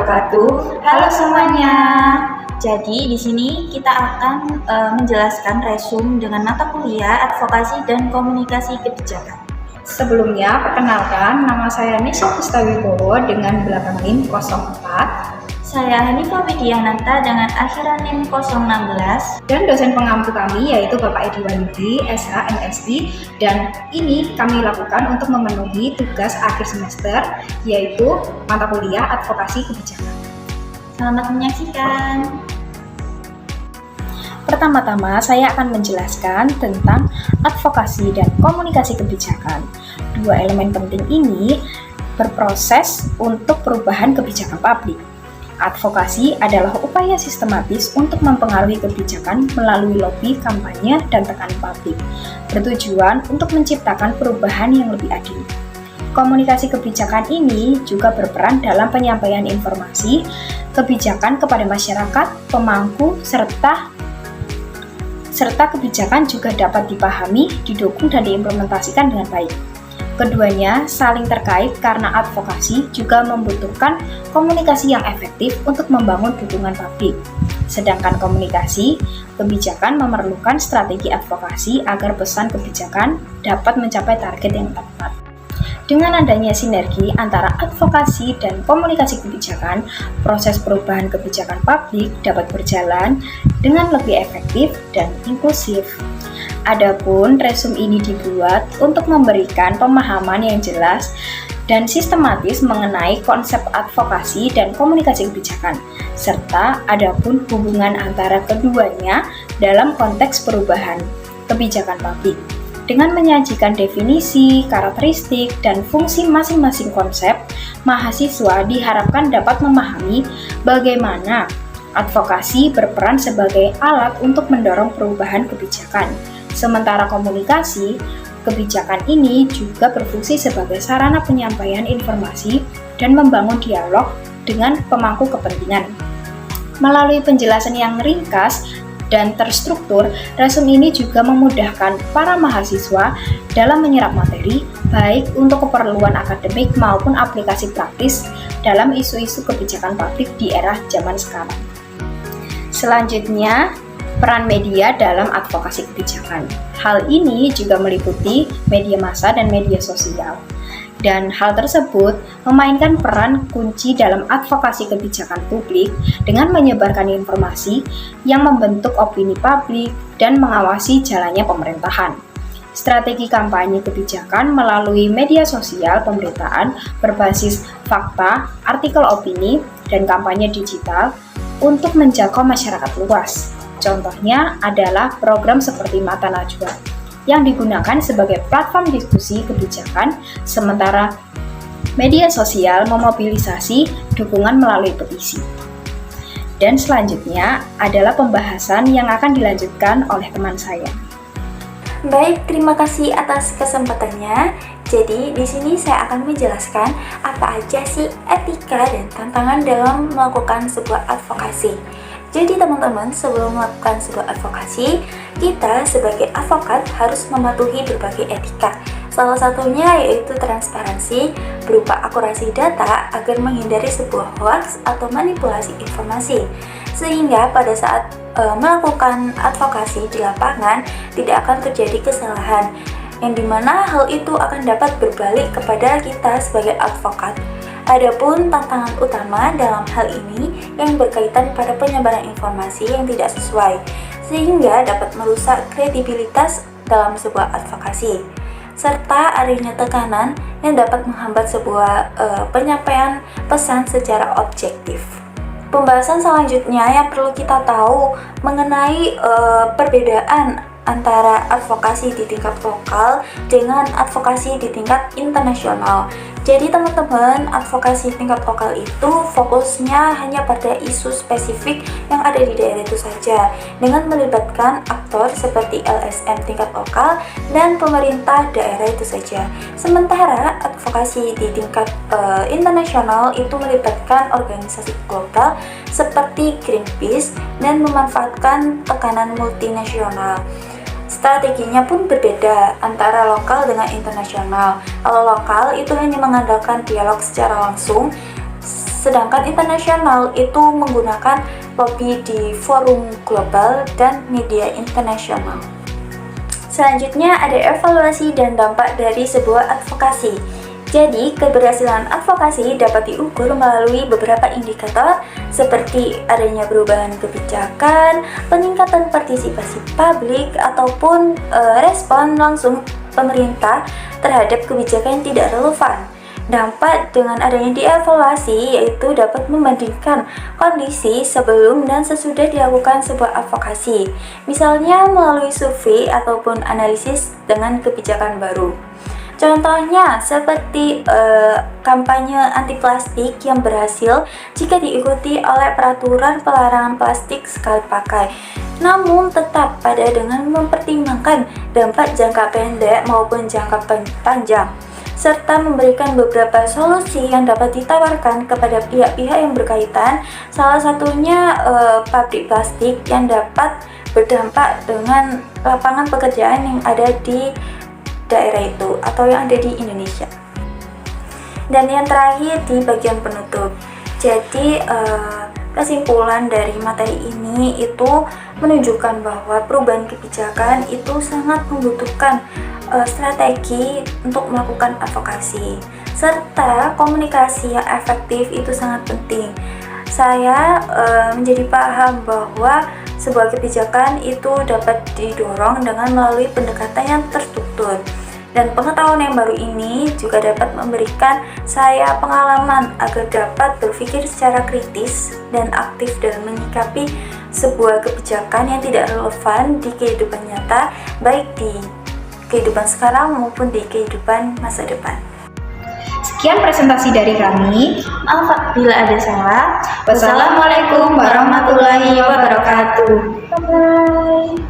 wabarakatuh. Halo semuanya. Jadi di sini kita akan menjelaskan resume dengan mata kuliah Advokasi dan Komunikasi Kebijakan. Sebelumnya, perkenalkan, nama saya Nisha Pustawibowo dengan belakang NIM 04. Saya Hanifah Widiananta dengan akhiran NIM 016. Dan dosen pengampu kami yaitu Bapak Edi Walidi, SH, MSI. Dan ini kami lakukan untuk memenuhi tugas akhir semester, yaitu mata kuliah Advokasi Kebijakan. Selamat menyaksikan. Pertama-tama, saya akan menjelaskan tentang advokasi dan komunikasi kebijakan. Dua elemen penting ini berproses untuk perubahan kebijakan publik. Advokasi adalah upaya sistematis untuk mempengaruhi kebijakan melalui lobby, kampanye, dan tekanan publik, bertujuan untuk menciptakan perubahan yang lebih adil. Komunikasi kebijakan ini juga berperan dalam penyampaian informasi kebijakan kepada masyarakat, pemangku, serta kebijakan juga dapat dipahami, didukung, dan diimplementasikan dengan baik. Keduanya saling terkait karena advokasi juga membutuhkan komunikasi yang efektif untuk membangun dukungan publik. Sedangkan komunikasi kebijakan memerlukan strategi advokasi agar pesan kebijakan dapat mencapai target yang tepat. Dengan adanya sinergi antara advokasi dan komunikasi kebijakan, proses perubahan kebijakan publik dapat berjalan dengan lebih efektif dan inklusif. Adapun resume ini dibuat untuk memberikan pemahaman yang jelas dan sistematis mengenai konsep advokasi dan komunikasi kebijakan, serta adapun hubungan antara keduanya dalam konteks perubahan kebijakan publik. Dengan menyajikan definisi, karakteristik, dan fungsi masing-masing konsep, mahasiswa diharapkan dapat memahami bagaimana advokasi berperan sebagai alat untuk mendorong perubahan kebijakan. Sementara komunikasi kebijakan ini juga berfungsi sebagai sarana penyampaian informasi dan membangun dialog dengan pemangku kepentingan. Melalui penjelasan yang ringkas dan terstruktur, resume ini juga memudahkan para mahasiswa dalam menyerap materi, baik untuk keperluan akademik maupun aplikasi praktis dalam isu-isu kebijakan publik di era zaman sekarang. Selanjutnya, peran media dalam advokasi kebijakan. Hal ini juga meliputi media massa dan media sosial. Dan hal tersebut memainkan peran kunci dalam advokasi kebijakan publik dengan menyebarkan informasi yang membentuk opini publik dan mengawasi jalannya pemerintahan. Strategi kampanye kebijakan melalui media sosial pemberitaan berbasis fakta, artikel opini, dan kampanye digital untuk menjangkau masyarakat luas. Contohnya adalah program seperti Mata Najwa yang digunakan sebagai platform diskusi kebijakan, sementara media sosial memobilisasi dukungan melalui petisi. Dan selanjutnya adalah pembahasan yang akan dilanjutkan oleh teman saya. Baik, terima kasih atas kesempatannya. Jadi, di sini saya akan menjelaskan apa aja sih etika dan tantangan dalam melakukan sebuah advokasi. Jadi teman-teman, sebelum melakukan sebuah advokasi, kita sebagai advokat harus mematuhi berbagai etika. Salah satunya yaitu transparansi berupa akurasi data agar menghindari sebuah hoax atau manipulasi informasi. Sehingga pada saat melakukan advokasi di lapangan tidak akan terjadi kesalahan, yang dimana hal itu akan dapat berbalik kepada kita sebagai advokat. Adapun tantangan utama dalam hal ini yang berkaitan pada penyebaran informasi yang tidak sesuai, sehingga dapat merusak kredibilitas dalam sebuah advokasi, serta adanya tekanan yang dapat menghambat sebuah penyampaian pesan secara objektif. Pembahasan selanjutnya yang perlu kita tahu mengenai perbedaan antara advokasi di tingkat lokal dengan advokasi di tingkat internasional. Jadi teman-teman, advokasi tingkat lokal itu fokusnya hanya pada isu spesifik yang ada di daerah itu saja, dengan melibatkan aktor seperti LSM tingkat lokal dan pemerintah daerah itu saja. Sementara advokasi di tingkat internasional itu melibatkan organisasi global seperti Greenpeace dan memanfaatkan tekanan multinasional. Strateginya pun berbeda antara lokal dengan internasional. Kalau lokal itu hanya mengandalkan dialog secara langsung, sedangkan internasional itu menggunakan lobby di forum global dan media internasional. Selanjutnya ada evaluasi dan dampak dari sebuah advokasi. Jadi, keberhasilan advokasi dapat diukur melalui beberapa indikator seperti adanya perubahan kebijakan, peningkatan partisipasi publik, ataupun respon langsung pemerintah terhadap kebijakan yang tidak relevan. Dampak dengan adanya dievaluasi yaitu dapat membandingkan kondisi sebelum dan sesudah dilakukan sebuah advokasi, misalnya melalui survei ataupun analisis dengan kebijakan baru. Contohnya seperti kampanye anti plastik yang berhasil jika diikuti oleh peraturan pelarangan plastik sekali pakai, namun tetap pada dengan mempertimbangkan dampak jangka pendek maupun jangka panjang, serta memberikan beberapa solusi yang dapat ditawarkan kepada pihak-pihak yang berkaitan, salah satunya pabrik plastik yang dapat berdampak dengan lapangan pekerjaan yang ada di daerah itu atau yang ada di Indonesia. Dan yang terakhir di bagian penutup, jadi kesimpulan dari materi ini itu menunjukkan bahwa perubahan kebijakan itu sangat membutuhkan strategi untuk melakukan advokasi, serta komunikasi yang efektif itu sangat penting. Saya menjadi paham bahwa sebuah kebijakan itu dapat didorong dengan melalui pendekatan yang terstruktur. Dan pengetahuan yang baru ini juga dapat memberikan saya pengalaman agar dapat berpikir secara kritis dan aktif dalam menyikapi sebuah kebijakan yang tidak relevan di kehidupan nyata, baik di kehidupan sekarang maupun di kehidupan masa depan. Sekian presentasi dari kami. Maaf apabila ada salah. Wassalamualaikum warahmatullahi wabarakatuh. Bye-bye.